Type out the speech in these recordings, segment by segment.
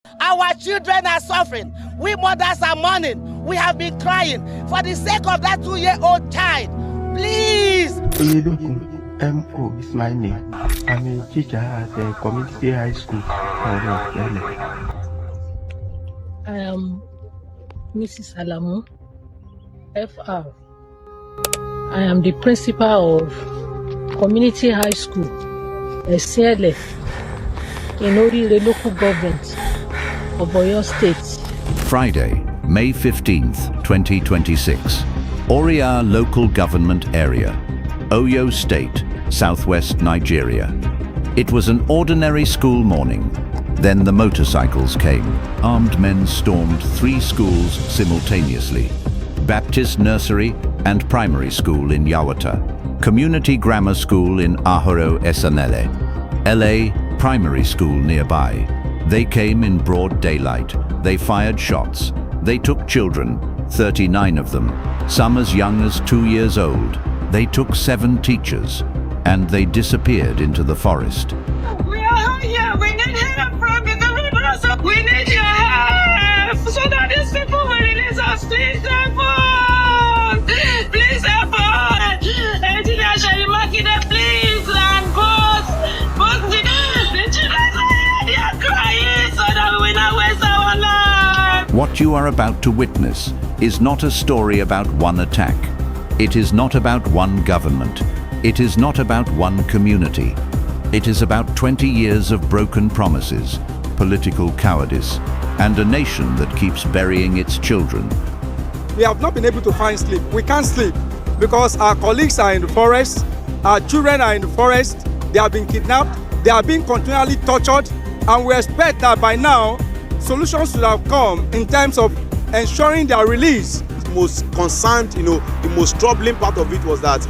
Our children are suffering. We mothers are mourning. We have been crying for the sake of that 2-year-old child. Please. M.O. is my name. I'm a teacher at the community high school. I am Mrs. Alamu, FR. I am the principal of community high school, Esiele, in Orire local government of Oyo State. Friday, May 15th, 2026. Oria Local Government Area, Oyo State, Southwest Nigeria. It was an ordinary school morning. Then the motorcycles came. Armed men stormed 3 schools simultaneously. Baptist Nursery and Primary School in Yawata, Community Grammar School in Ahoro Esanele, LA Primary School nearby. They came in broad daylight. They fired shots. They took children, 39 of them, some as young as 2 years old. They took 7 teachers, and they disappeared into the forest. We are here. We need help from the government. We need your help so that these people will release us. Please help us. Please help us. Engineer Shayimakide, please. And both the children they are crying so that we will not waste our life. What you are about to witness is not a story about one attack. It is not about one government. It is not about one community. It is about 20 years of broken promises, political cowardice, and a nation that keeps burying its children. We have not been able to find sleep. We can't sleep because our colleagues are in the forest, our children are in the forest, they have been kidnapped, they are being continually tortured, and we expect that by now, solutions should have come in terms of ensuring their release. Most concerned, the most troubling part of it was that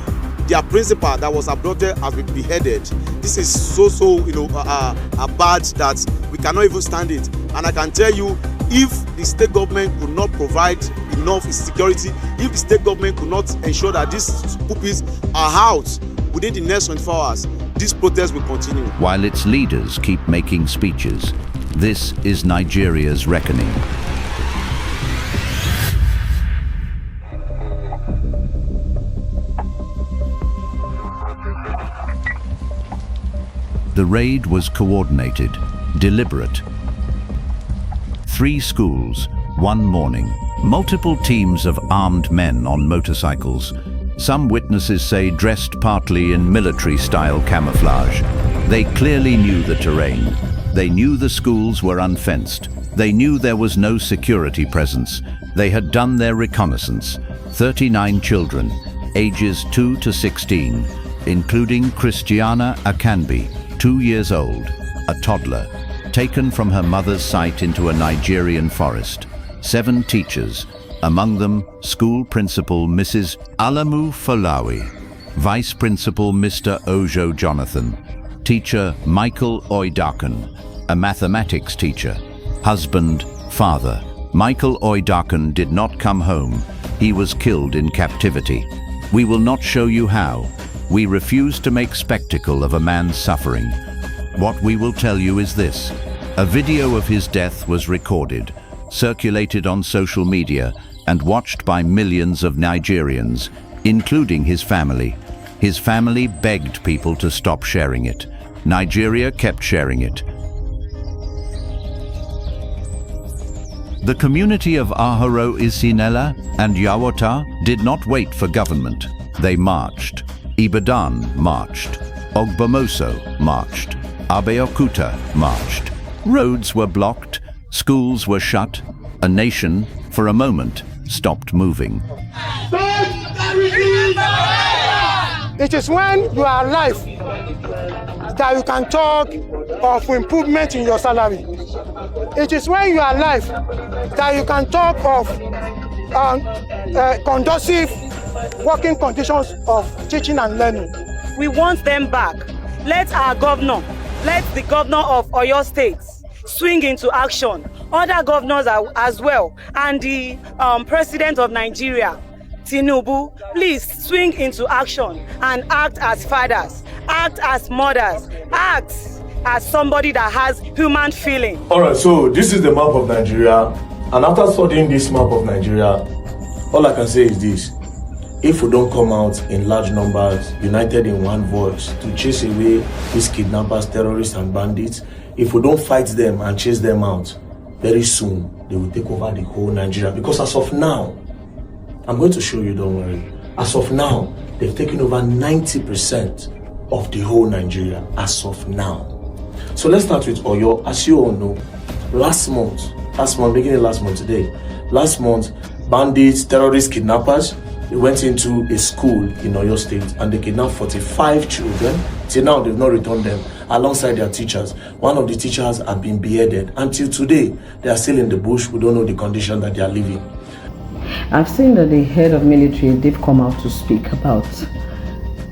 their principal that was abducted has been beheaded. This is so bad that we cannot even stand it. And I can tell you, if the state government could not provide enough security, if the state government could not ensure that these puppies are out within the next 24 hours, this protest will continue. While its leaders keep making speeches, this is Nigeria's reckoning. The raid was coordinated, deliberate. 3 schools, 1 morning. Multiple teams of armed men on motorcycles. Some witnesses say dressed partly in military-style camouflage. They clearly knew the terrain. They knew the schools were unfenced. They knew there was no security presence. They had done their reconnaissance. 39 children, ages 2 to 16, including Christiana Akanbi, 2 years old, a toddler, taken from her mother's sight into a Nigerian forest. 7 teachers, among them school principal Mrs. Alamu Folawi, vice principal Mr. Ojo Jonathan, teacher Michael Oidakan, a mathematics teacher, husband, father. Michael Oidakan did not come home. He was killed in captivity. We will not show you how. We refuse to make spectacle of a man's suffering. What we will tell you is this. A video of his death was recorded, circulated on social media, and watched by millions of Nigerians, including his family. His family begged people to stop sharing it. Nigeria kept sharing it. The community of Ahoro Isinela and Yawata did not wait for government. They marched. Ibadan marched. Ogbomoso marched. Abeokuta marched. Roads were blocked. Schools were shut. A nation, for a moment, stopped moving. It is when you are alive that you can talk of improvement in your salary. It is when you are alive that you can talk of conducive working conditions of teaching and learning. We want them back. Let our governor, let the governor of Oyo State swing into action. Other governors as well, and the president of Nigeria, Tinubu, please swing into action and act as fathers, act as mothers, act. as somebody that has human feeling. All right, so this is the map of Nigeria, and after studying this map of Nigeria, all I can say is this: if we don't come out in large numbers, united in one voice, to chase away these kidnappers, terrorists, and bandits, if we don't fight them and chase them out, very soon they will take over the whole Nigeria. Because as of now, I'm going to show you, don't worry. As of now, they've taken over 90% of the whole Nigeria, as of now. So let's start with Oyo. As you all know, last month, beginning last month today, last month, bandits, terrorists, kidnappers, they went into a school in Oyo State and they kidnapped 45 children. Till now, they've not returned them alongside their teachers. One of the teachers have been beheaded. Until today, they are still in the bush. We don't know the condition that they are living. I've seen that the head of military, they've come out to speak about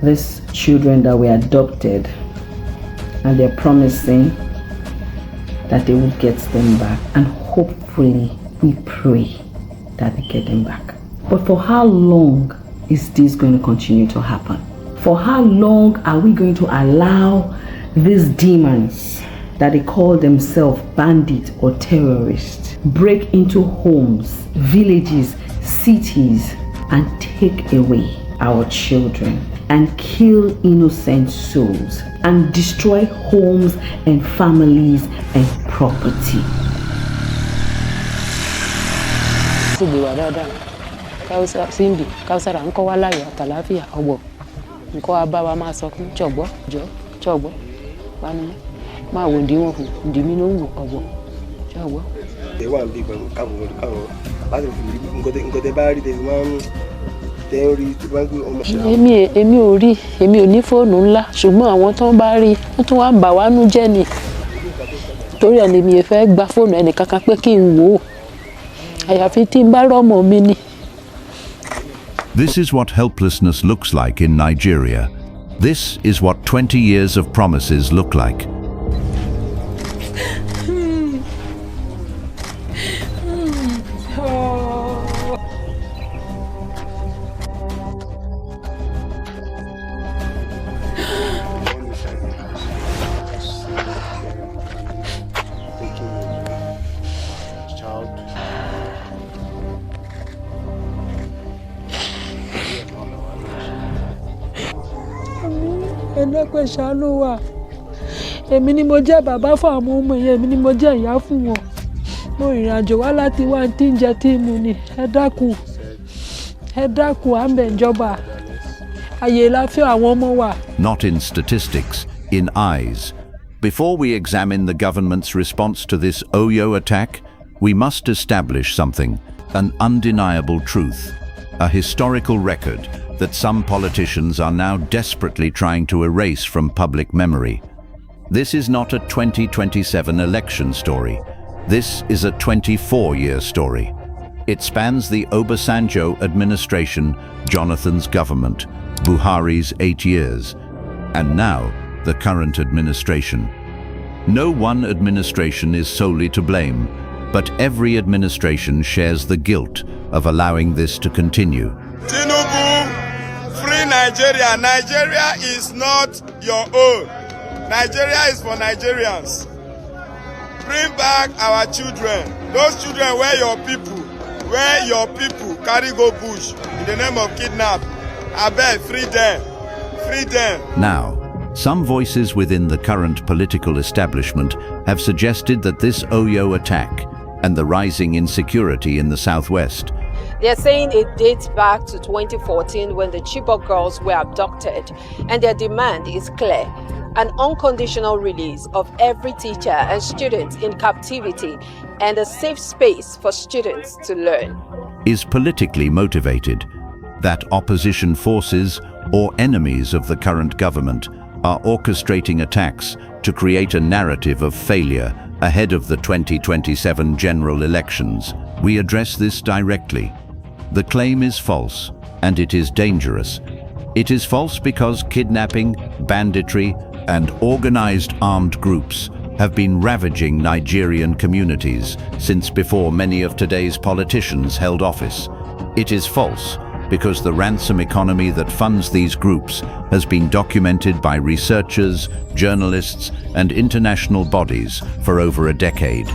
these children that were adopted, and they're promising that they will get them back, and hopefully we pray that they get them back. But for how long is this going to continue to happen? For how long are we going to allow these demons that they call themselves bandits or terrorists break into homes, villages, cities, and take away our children and kill innocent souls and destroy homes and families and property? Cindy, Kausara, Uncle Walaya, Talafia, Obo, Uncle Abawa Masok, Chobo, Chobo, Ma Wundi, Dimino, Obo, Chobo. They want people to come with the got the body, they want theory to bank almost. Emi ò ní fóònù ńlá, ṣùgbọ́n àwọn tó ń bá rí wọ́n tún wá ń bà wá nú jẹ́ ni. Torí ẹ̀ lèmi fẹ́ gba fóònù ẹnì kankan pé kí n wò ó. Àyàfi tí n bá rọ́mọ mi ni. This is what helplessness looks like in Nigeria. This is what 20 years of promises look like. Ẹlẹ́pẹ̀ ṣàánú wa. Èmi ni mo jẹ́ bàbá fún àwọn ọmọ yẹn, èmi ni mo jẹ́ ìyá fún wọn. Mo ìrìn àjò wá láti wá tí ń jẹ tí mu ni. Ẹ dákun à ń bẹ̀ ìjọba. Àyè la fẹ́ àwọn ọmọ wa. Not in statistics, in eyes. Before we examine the government's response to this Oyo attack, we must establish something, an undeniable truth, a historical record that some politicians are now desperately trying to erase from public memory. This is not a 2027 election story. This is a 24-year story. It spans the Obasanjo administration, Jonathan's government, Buhari's 8 years, and now the current administration. No one administration is solely to blame, but every administration shares the guilt of allowing this to continue. Tinubu, free Nigeria. Nigeria is not your own. Nigeria is for Nigerians. Bring back our children. Those children where your people carry go bush in the name of kidnap. I beg, free them. Free them. Now, some voices within the current political establishment have suggested that this Oyo attack and the rising insecurity in the southwest. They're saying it dates back to 2014 when the Chibok girls were abducted, and their demand is clear: an unconditional release of every teacher and student in captivity and a safe space for students to learn. Is politically motivated, that opposition forces or enemies of the current government are orchestrating attacks to create a narrative of failure ahead of the 2027 general elections. We address this directly. The claim is false, and it is dangerous. It is false because kidnapping, banditry, and organized armed groups have been ravaging Nigerian communities since before many of today's politicians held office. It is false because the ransom economy that funds these groups has been documented by researchers, journalists, and international bodies for over a decade.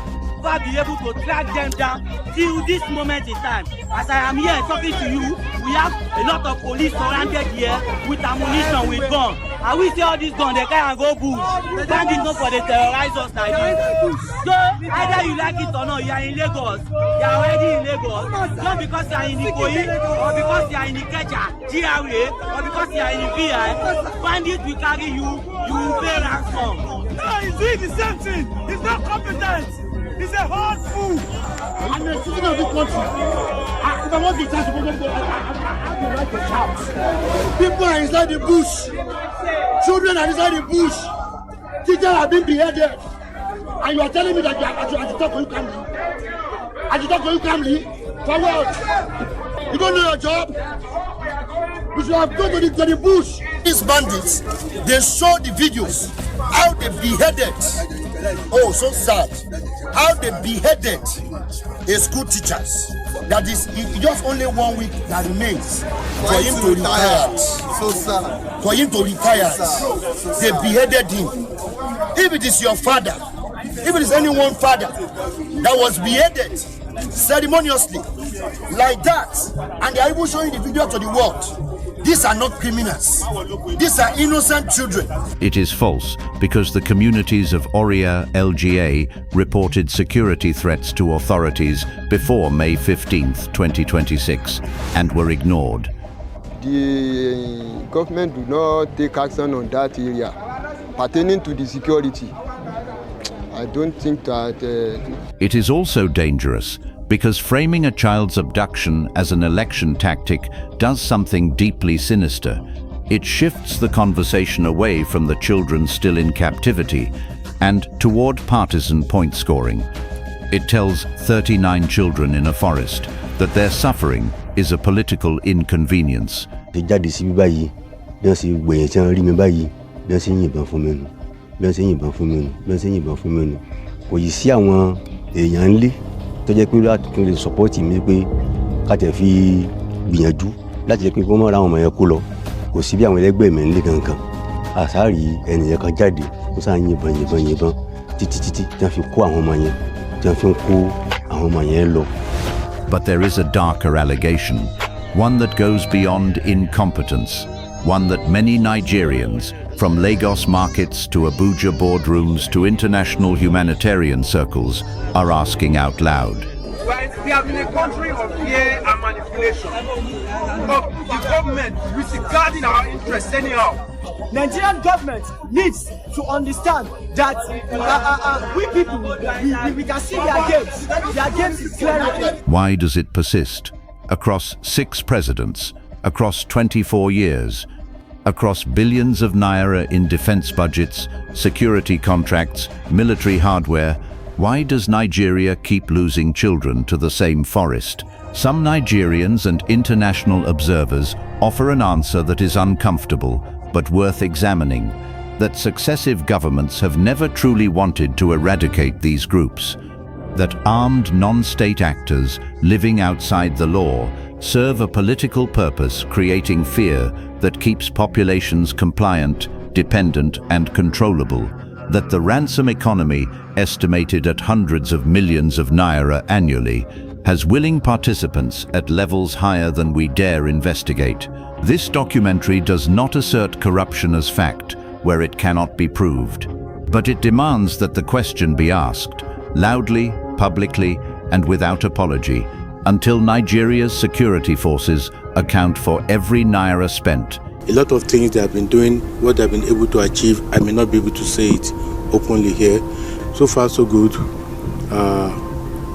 Never be able to track them down till this moment in time. As I am here talking to you, we have a lot of police surrounded here with ammunition, with guns. And we see all these guns, they can go bush. Thank you for the terrorize us like this. So either you like it or not, you are in Lagos. You are already in Lagos. Not because you are in Ikoyi, or because you are in Ikeja, GRA, or because you are in VI. Bandits will carry you, you will pay ransom. No, he's doing the same thing. He's not competent. He's a hard fool. I'm a citizen of this country. If I want to try to go, I have the right to shout. People are inside the bush. Children are inside the bush. Teachers have been beheaded. And you are telling me that you are talk to you calmly. As you talk to you calmly, for what? You don't know your job? You should have gone to the bush. These bandits, they show the videos, how they beheaded. Oh, so sad. How they beheaded a school teachers. That is just only 1 week that remains for him to retire. So sad. For him to retire. They beheaded him. If it is your father, if it is anyone's father that was beheaded ceremoniously like that, and they are even showing the video to the world, these are not criminals. These are innocent children. It is false because the communities of Oria LGA reported security threats to authorities before May 15, 2026 and were ignored. The government do not take action on that area pertaining to the security. I don't think that... It is also dangerous because framing a child's abduction as an election tactic does something deeply sinister. It shifts the conversation away from the children still in captivity and toward partisan point scoring. It tells 39 children in a forest that their suffering is a political inconvenience. tó jẹ́ pé láti tún lè support mi pé ká tẹ̀ fi gbìyànjú láti jẹ́ pé kó má ra àwọn ọmọ yẹn kó lọ kò sí bí àwọn ẹlẹgbẹ́ mi nílé kankan àsáàrí ẹnìyẹn kan jáde ó sáà yìnbọn títí tí wọ́n fi kó àwọn ọmọ yẹn tí wọ́n fi ń kó àwọn ọmọ yẹn lọ. But there is a darker allegation, one that goes beyond incompetence, one that many Nigerians, from Lagos markets to Abuja boardrooms to international humanitarian circles, are asking out loud. We have been a country of fear and manipulation of the government disregarding our interests anyhow. Nigerian government needs to understand that we people, we can see their games. Their games is clear. Why does it persist? Across 6 presidents, across 24 years, across billions of naira in defense budgets, security contracts, military hardware, why does Nigeria keep losing children to the same forest? Some Nigerians and international observers offer an answer that is uncomfortable, but worth examining, that successive governments have never truly wanted to eradicate these groups, that armed non-state actors living outside the law serve a political purpose, creating fear that keeps populations compliant, dependent, and controllable, that the ransom economy, estimated at hundreds of millions of naira annually, has willing participants at levels higher than we dare investigate. This documentary does not assert corruption as fact, where it cannot be proved, but it demands that the question be asked, loudly, publicly, and without apology, until Nigeria's security forces account for every naira spent. A lot of things they have been doing, what they have been able to achieve, I may not be able to say it openly here. So far, so good.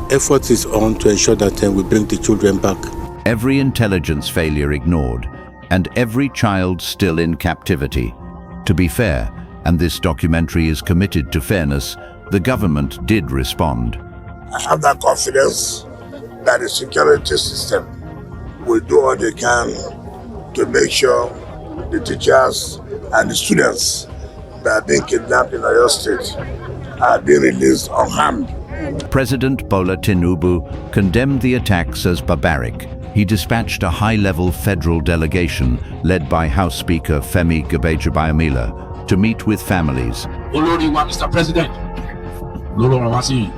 Effort is on to ensure that we bring the children back. Every intelligence failure ignored, and every child still in captivity. To be fair, and this documentary is committed to fairness, the government did respond. I have that confidence that the security system will do all they can to make sure the teachers and the students that are being kidnapped in Oyo State are being released unharmed. President Bola Tinubu condemned the attacks as barbaric. he dispatched a high-level federal delegation led by House Speaker Femi Gbajabiamila to meet with families. Olórí wa Mr. President, lọ́rọ̀ ọ̀rọ̀ wá sí yìí,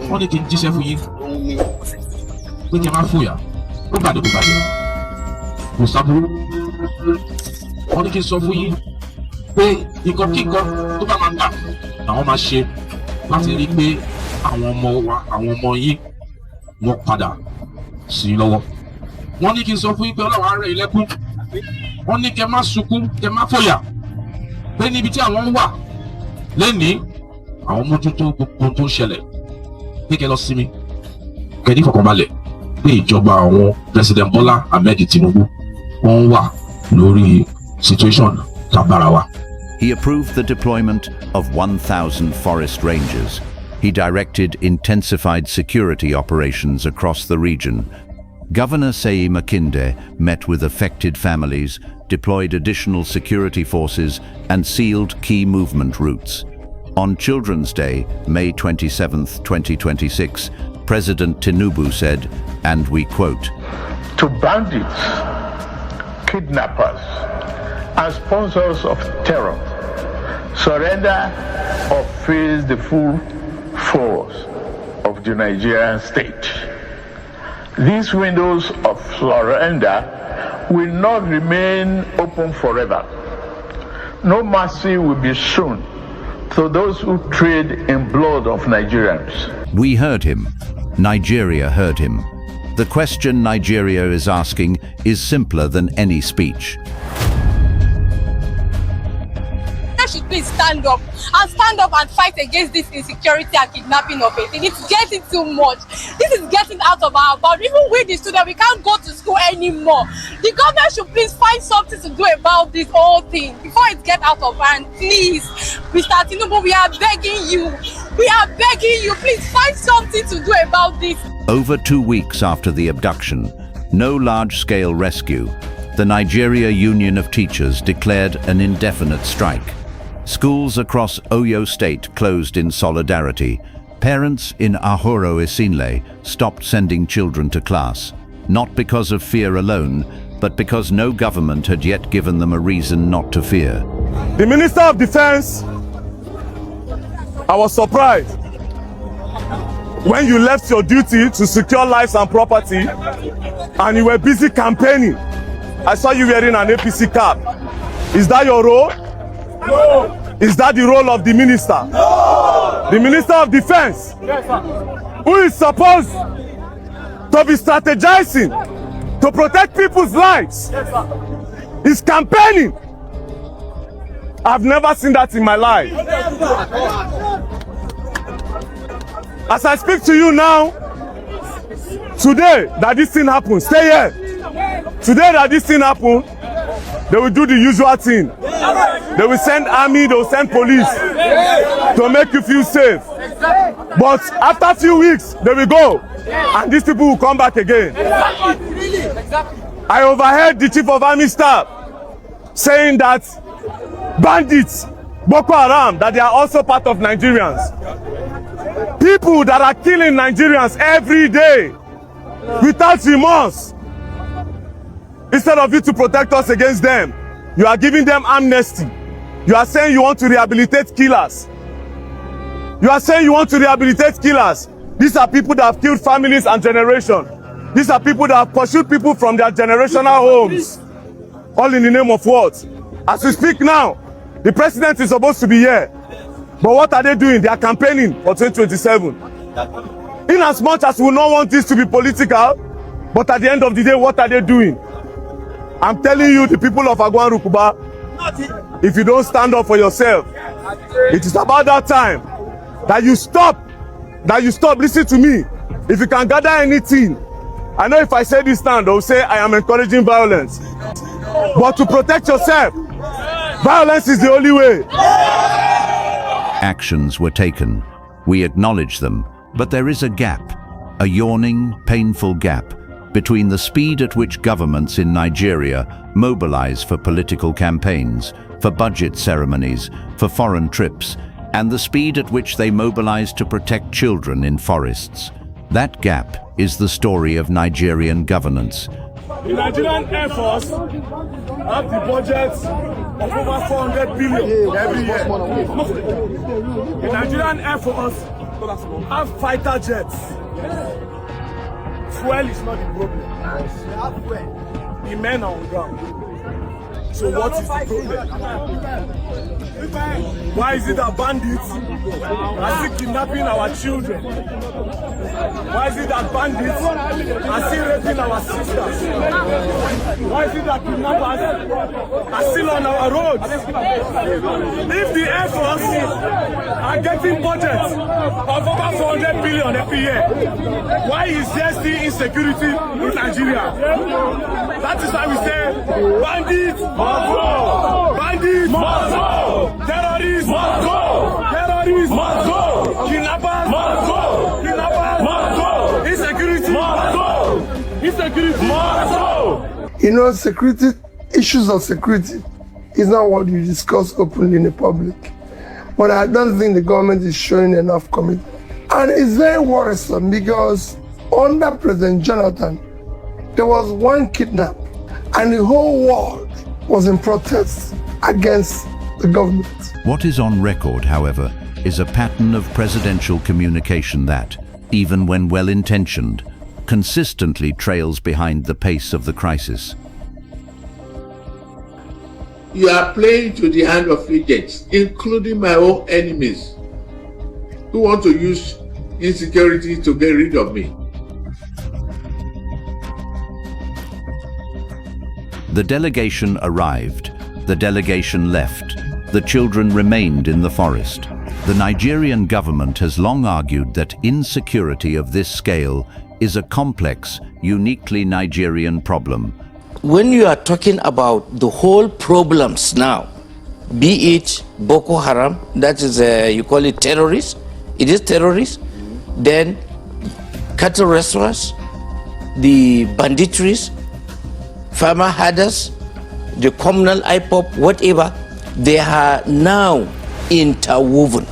wọ́n ní kí n jíṣẹ́ fún yín, pé kí n má fòyà, ó gbàdé kò gbàdé, kò sábúrú. Wọ́n ní kí n sọ fún yín pé nǹkan kíkan tó bá máa gbà làwọn máa ṣe láti rí pé àwọn ọmọ yín wọ́n padà sí lọ́wọ́. Wọ́n ní kí n sọ fún yín pé Ọlọ́run á rẹ̀ yín lẹ́kún. Wọ́n ní kẹ́ má sunkún, kẹ́ má fòyà. Pé níbi tí àwọn wà lẹ́nìí, àwọn mójútó gbogbo tó ń ṣẹlẹ̀. Pé kẹ́ lọ sinmi, kẹ́ ní ìfọ̀kànbalẹ̀ pé ìjọba àwọn President Bola Ahmed Tinubu wọ́n wà lórí situation tabara wa. He approved the deployment of 1,000 forest rangers. He directed intensified security operations across the region. Governor Seyi Makinde met with affected families, deployed additional security forces, and sealed key movement routes. On Children's Day, May 27, 2026, President Tinubu said, and we quote, "To bandits, kidnappers, and sponsors of terror, surrender or face the full force of the Nigerian state. These windows of surrender will not remain open forever. No mercy will be shown to those who trade in blood of Nigerians." We heard him. Nigeria heard him. The question Nigeria is asking is simpler than any speech. Should please stand up and fight against this insecurity and kidnapping of it. It's getting too much. This is getting out of our bounds. Even we, the students, we can't go to school anymore. The government should please find something to do about this whole thing before it gets out of hand. Please, Mr. Tinubu, we are begging you. We are begging you. Please find something to do about this. Over 2 weeks after the abduction, no large-scale rescue, the Nigeria Union of Teachers declared an indefinite strike. Schools across Oyo State closed in solidarity. Parents in Ahoro Esinle stopped sending children to class, not because of fear alone, but because no government had yet given them a reason not to fear. The Minister of Defense, I was surprised when you left your duty to secure lives and property and you were busy campaigning. I saw you wearing an APC cap. Is that your role? No. Is that the role of the minister? No. The Minister of Defense, yes, who is supposed to be strategizing to protect people's lives, yes, is campaigning. I've never seen that in my life. As I speak to you now, today that this thing happens, stay here. Today that this thing happens, they will do the usual thing. They will send army, they will send police to make you feel safe. But after a few weeks, they will go, and these people will come back again. I overheard the Chief of Army Staff saying that bandits, Boko Haram, that they are also part of Nigerians. People that are killing Nigerians every day without remorse. Instead of you to protect us against them, you are giving them amnesty. You are saying you want to rehabilitate killers. You are saying you want to rehabilitate killers. These are people that have killed families and generations. These are people that have pursued people from their generational homes. All in the name of what? As we speak now, the president is supposed to be here. But what are they doing? They are campaigning for 2027. In as much as we will not want this to be political, but at the end of the day, what are they doing? I'm telling you, the people of Agwan Rukuba, if you don't stand up for yourself, it is about that time that you stop. Listen to me. If you can gather anything, I know if I say this now, they'll say I am encouraging violence. But to protect yourself, violence is the only way. Actions were taken. We acknowledge them, but there is a gap, a yawning, painful gap, between the speed at which governments in Nigeria mobilize for political campaigns, for budget ceremonies, for foreign trips, and the speed at which they mobilize to protect children in forests. That gap is the story of Nigerian governance, The Nigerian Air Force have the budget of over 400 billion every year. The Nigerian Air Force have fighter jets. Fuel is not the problem. The men are on ground. So what is the problem? Why is it that bandits are still kidnapping our children? Why is it that bandits are still raping our sisters? Why is it that kidnappers are still on our roads? If the Air Force are getting budgets of over 400 billion every year, why is there still insecurity in Nigeria? That is why we say bandits must go! Bandits must go! Terrorists must go! Terrorists must go! Kidnappers must go! Kidnappers must go! Insecurity must go! Insecurity must go! You know, security, issues of security is not what you discuss openly in the public. But I don't think the government is showing enough commitment. And it's very worrisome because under President Jonathan, there was one kidnap and the whole world was in protest against the government. What is on record, however, is a pattern of presidential communication that, even when well-intentioned, consistently trails behind the pace of the crisis. You are playing to the hand of agents, including my own enemies, who want to use insecurity to get rid of me. The delegation arrived, the delegation left, the children remained in the forest. The Nigerian government has long argued that insecurity of this scale is a complex, uniquely Nigerian problem. When you are talking about the whole problems now, be it Boko Haram, that is, you call it terrorists, it is terrorists, then cattle rustlers, the banditries, farmer herders, the communal IPOP, whatever, they are now interwoven.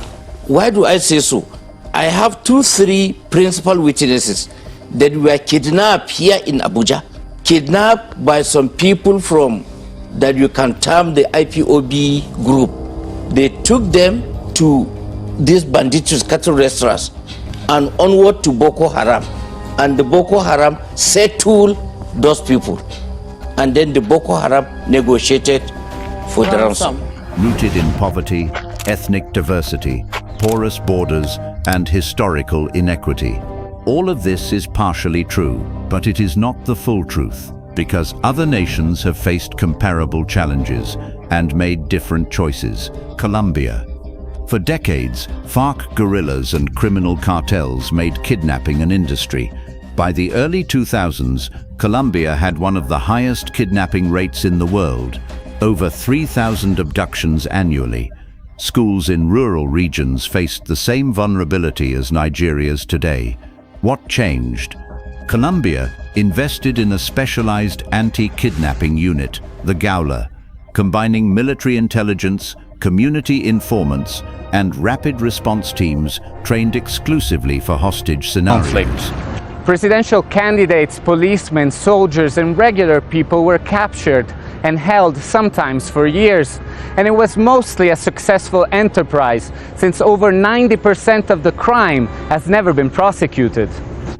Why do I say so? I have 2-3 principal witnesses that were kidnapped here in Abuja, kidnapped by some people from that you can term the IPOB group. They took them to these banditries, cattle rustlers, and onward to Boko Haram. And the Boko Haram settled those people. And then the Boko Haram negotiated for the ransom. Rooted in poverty, ethnic diversity, porous borders, and historical inequity. All of this is partially true, but it is not the full truth, because other nations have faced comparable challenges and made different choices. Colombia. For decades, FARC guerrillas and criminal cartels made kidnapping an industry. By the early 2000s, Colombia had one of the highest kidnapping rates in the world, over 3,000 abductions annually. Schools in rural regions faced the same vulnerability as Nigeria's today. What changed? Colombia invested in a specialized anti-kidnapping unit, the Gaula, combining military intelligence, community informants, and rapid response teams trained exclusively for hostage scenarios. Presidential candidates, policemen, soldiers, and regular people were captured and held sometimes for years. And it was mostly a successful enterprise, since over 90% of the crime has never been prosecuted.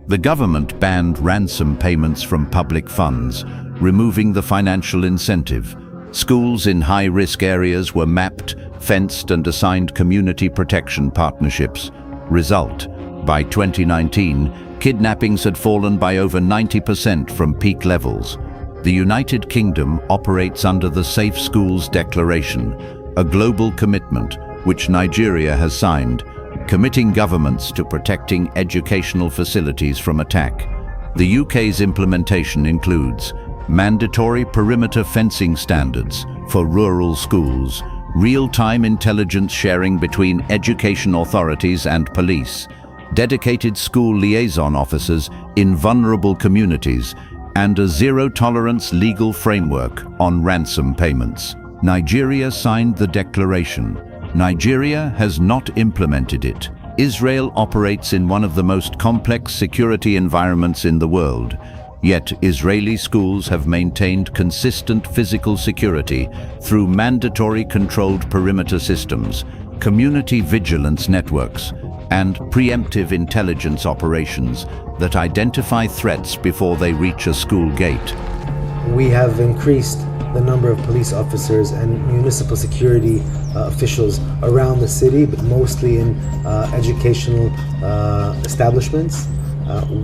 The government banned ransom payments from public funds, removing the financial incentive. Schools in high-risk areas were mapped, fenced, and assigned community protection partnerships. Result: by 2019, kidnappings had fallen by over 90% from peak levels. The United Kingdom operates under the Safe Schools Declaration, a global commitment which Nigeria has signed, committing governments to protecting educational facilities from attack. The UK's implementation includes mandatory perimeter fencing standards for rural schools, real-time intelligence sharing between education authorities and police, dedicated school liaison officers in vulnerable communities, and a zero-tolerance legal framework on ransom payments. Nigeria signed the declaration. Nigeria has not implemented it. Israel operates in one of the most complex security environments in the world. Yet Israeli schools have maintained consistent physical security through mandatory controlled perimeter systems, community vigilance networks, and preemptive intelligence operations that identify threats before they reach a school gate. We have increased the number of police officers and municipal security officials around the city, but mostly in educational establishments.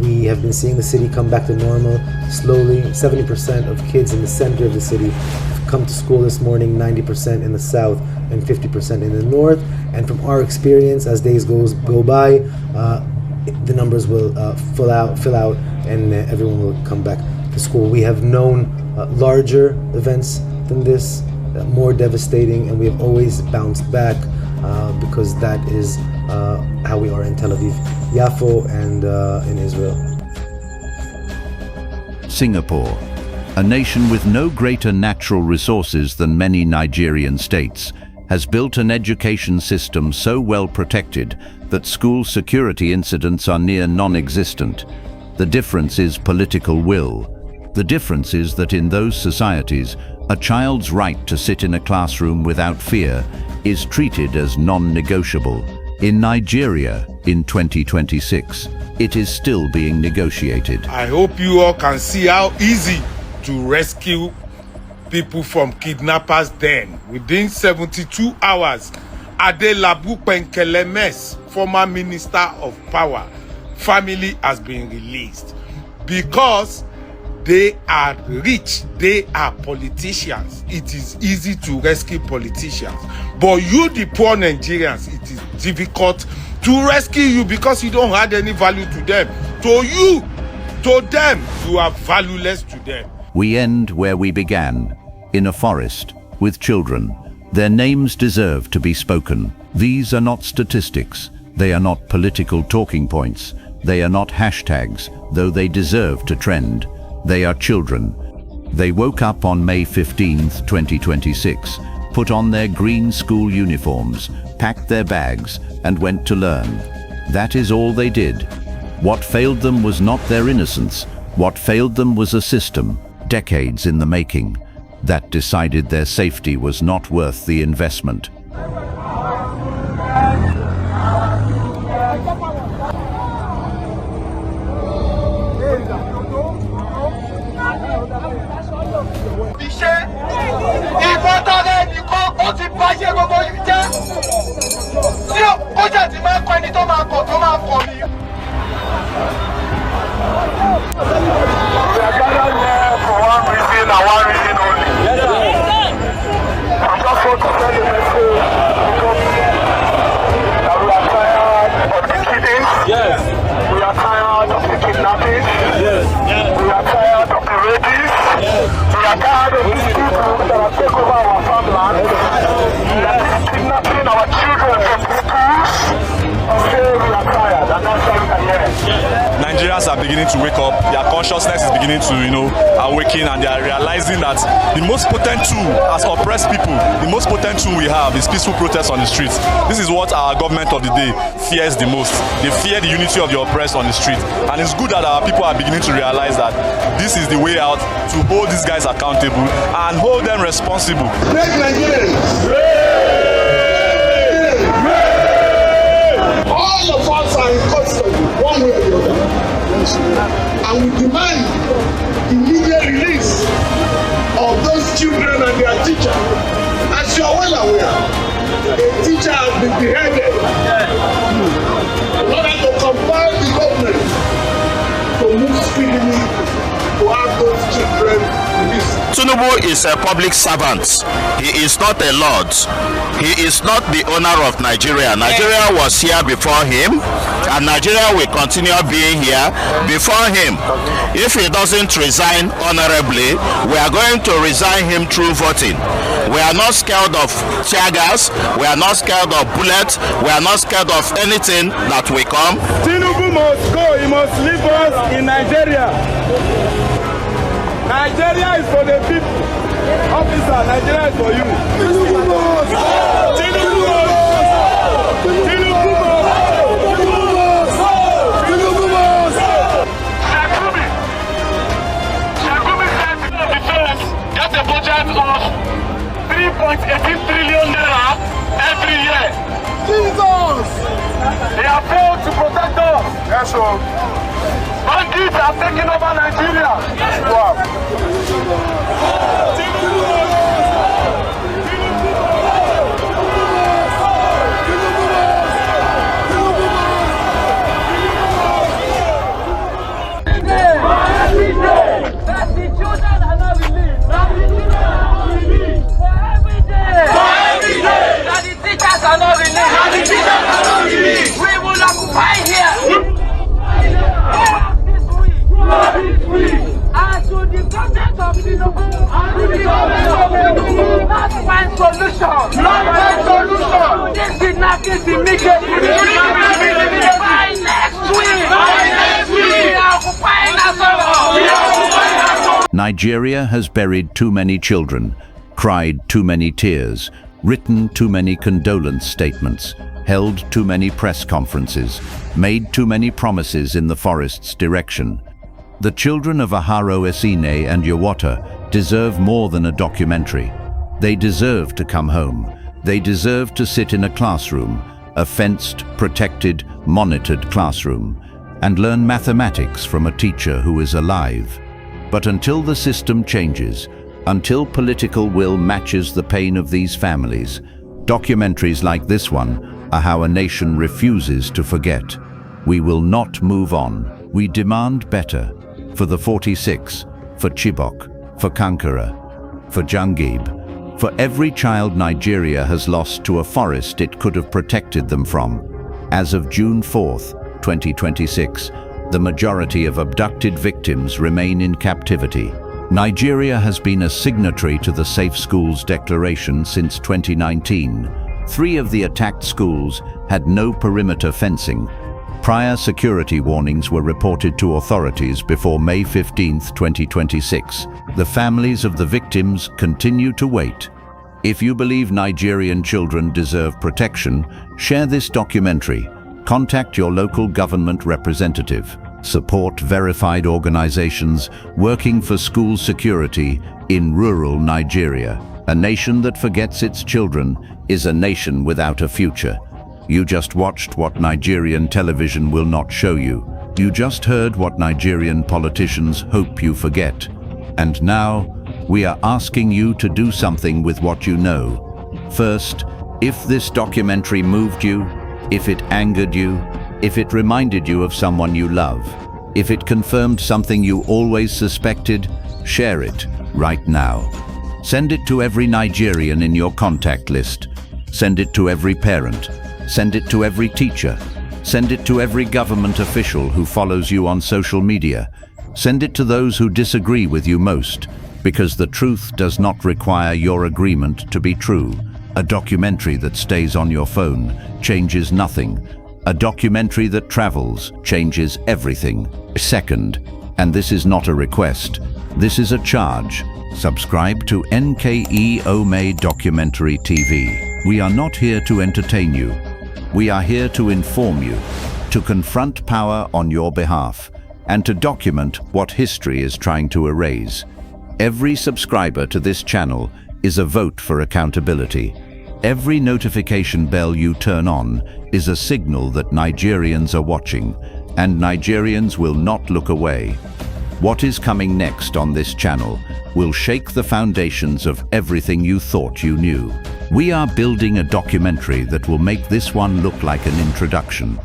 We have been seeing the city come back to normal slowly. 70% of kids in the center of the city have come to school this morning, 90% in the south and 50% in the north. And from our experience, as days go by, the numbers will fill out and everyone will come back to school. We have known larger events than this, more devastating, and we have always bounced back because that is how we are in Tel Aviv, Yafo, and in Israel. Singapore, a nation with no greater natural resources than many Nigerian states, has built an education system so well protected that school security incidents are near non-existent. The difference is political will. The difference is that in those societies, a child's right to sit in a classroom without fear is treated as non-negotiable. In Nigeria, in 2026, it is still being negotiated. I hope you all can see how easy to rescue people from kidnappers' den. Within 72 hours, Adelabu Penkelemes, former Minister of Power, family has been released because they are rich, they are politicians. It is easy to rescue politicians. But you, the poor Nigerians, it is difficult to rescue you because you don't add any value to them. To them, you are valueless to them. We end where we began, in a forest, with children. Their names deserve to be spoken. These are not statistics. They are not political talking points. They are not hashtags, though they deserve to trend. They are children. They woke up on May 15th, 2026, put on their green school uniforms, packed their bags, and went to learn. That is all they did. What failed them was not their innocence. What failed them was a system, decades in the making, that decided their safety was not worth the investment. Nigerians are beginning to wake up, their consciousness is beginning to, awaken, and they are realizing that the most potent tool as oppressed people, the most potent tool we have is peaceful protest on the streets. This is what our government of the day fears the most. They fear the unity of the oppressed on the street. And it's good that our people are beginning to realize that this is the way out to hold these guys accountable and hold them responsible. Make Nigerians all of us are in custody, one way or the other. And we demand immediate release of those children and their teacher. As you are well aware, a teacher has been beheaded in order to compel the government to move speedily to have those children released. Tinubu is a public servant. He is not a lord. He is not the owner of Nigeria. Nigeria was here before him, and Nigeria will continue being here before him. If he doesn't resign honorably, we are going to resign him through voting. We are not scared of tear gas. We are not scared of bullets. We are not scared of anything that will come. Tinubu must go. He must leave us in Nigeria. Nigeria is for the people. Officer, Nigeria is for you. Tinubu must go! Tinubu must go! Tinubu must go! Tinubu must go! Yes, sir. Bandits are taking over Nigeria. Wow. Nigeria has buried too many children, cried too many tears, written too many condolence statements, held too many press conferences, made too many promises in the forest's direction. The children of Aharo Esine and Yawata deserve more than a documentary. They deserve to come home. They deserve to sit in a classroom, a fenced, protected, monitored classroom, and learn mathematics from a teacher who is alive. But until the system changes, until political will matches the pain of these families, documentaries like this one are how a nation refuses to forget. We will not move on. We demand better. For the 46, for Chibok, for Kankara, for Jangib, for every child Nigeria has lost to a forest it could have protected them from. As of June 4th, 2026, the majority of abducted victims remain in captivity. Nigeria has been a signatory to the Safe Schools Declaration since 2019. 3 of the attacked schools had no perimeter fencing. Prior security warnings were reported to authorities before May 15, 2026. The families of the victims continue to wait. If you believe Nigerian children deserve protection, share this documentary. Contact your local government representative. Support verified organizations working for school security in rural Nigeria. A nation that forgets its children is a nation without a future. You just watched what Nigerian television will not show you. You just heard what Nigerian politicians hope you forget. And now, we are asking you to do something with what you know. First, if this documentary moved you, if it angered you, if it reminded you of someone you love, if it confirmed something you always suspected, share it right now. Send it to every Nigerian in your contact list. Send it to every parent. Send it to every teacher. Send it to every government official who follows you on social media. Send it to those who disagree with you most, because the truth does not require your agreement to be true. A documentary that stays on your phone changes nothing. A documentary that travels changes everything. Second, and this is not a request, this is a charge. Subscribe to Nke Oma Documentary TV. We are not here to entertain you. We are here to inform you, to confront power on your behalf, and to document what history is trying to erase. Every subscriber to this channel is a vote for accountability. Every notification bell you turn on is a signal that Nigerians are watching, and Nigerians will not look away. What is coming next on this channel will shake the foundations of everything you thought you knew. We are building a documentary that will make this one look like an introduction.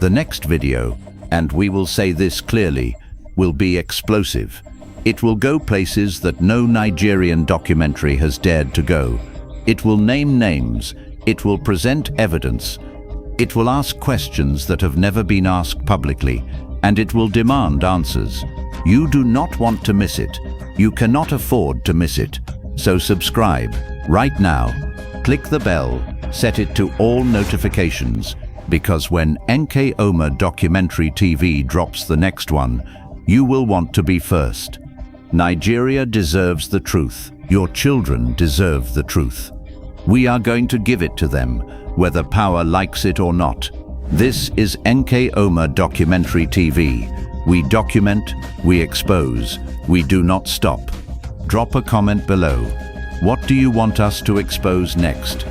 The next video, and we will say this clearly, will be explosive. It will go places that no Nigerian documentary has dared to go. It will name names. It will present evidence. It will ask questions that have never been asked publicly, and it will demand answers. You do not want to miss it. You cannot afford to miss it. So subscribe right now. Click the bell, set it to all notifications, because when Nke Oma Documentary TV drops the next one, you will want to be first. Nigeria deserves the truth. Your children deserve the truth. We are going to give it to them, whether power likes it or not. This is Nke Oma Documentary TV. We document, we expose, we do not stop. Drop a comment below. What do you want us to expose next?